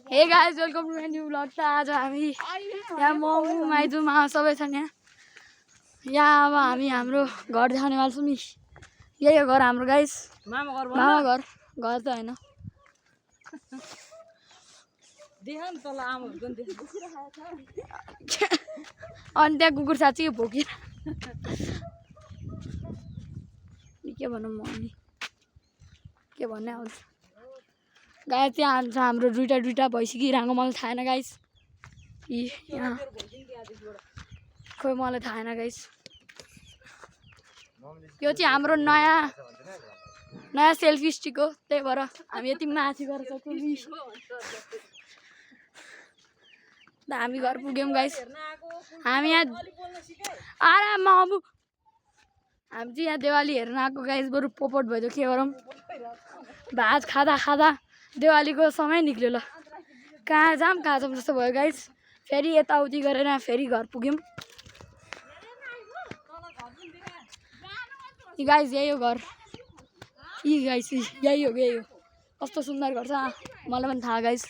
हे guys welcome to my new blog. त आज हामी यहाँ ममु माइजुमा सबै छन् यहाँ अब हामी हाम्रो घर देखाउनेवाला छौँ नि। यही हो घर हाम्रो गाइस। मामा घर घर त होइन। अनि त्यहाँ कुकुर साँच्ची भोकी के भनौँ म अनि के भन्ने आउँछ गाइस। त्यहाँ छ हाम्रो दुईटा भइसकिरहेको मलाई थाहा छैन गाइस। यहाँ खोइ मलाई थाहा छैन गाइस। यो चाहिँ हाम्रो नयाँ सेल्फी स्टिक हो, त्यही भएर हामी यति माथि गएर सक्छौँ। हामी घर पुग्यौँ गाइस। हामी यहाँ आराम अब हामी चाहिँ यहाँ देवाली हेर्न आएको गाइस। बरु पोपट भयो के गरौँ, भात खाँदा देवालीको समय निक्ल्यो। ल कहाँ जाम जस्तो भयो गाइस। फेरि यताउति गरेर फेरि घर पुग्यौँ। गाइस यही हो घर। गाइस यही हो कस्तो सुन्दर घर छ। मलाई पनि थाहा गाइस।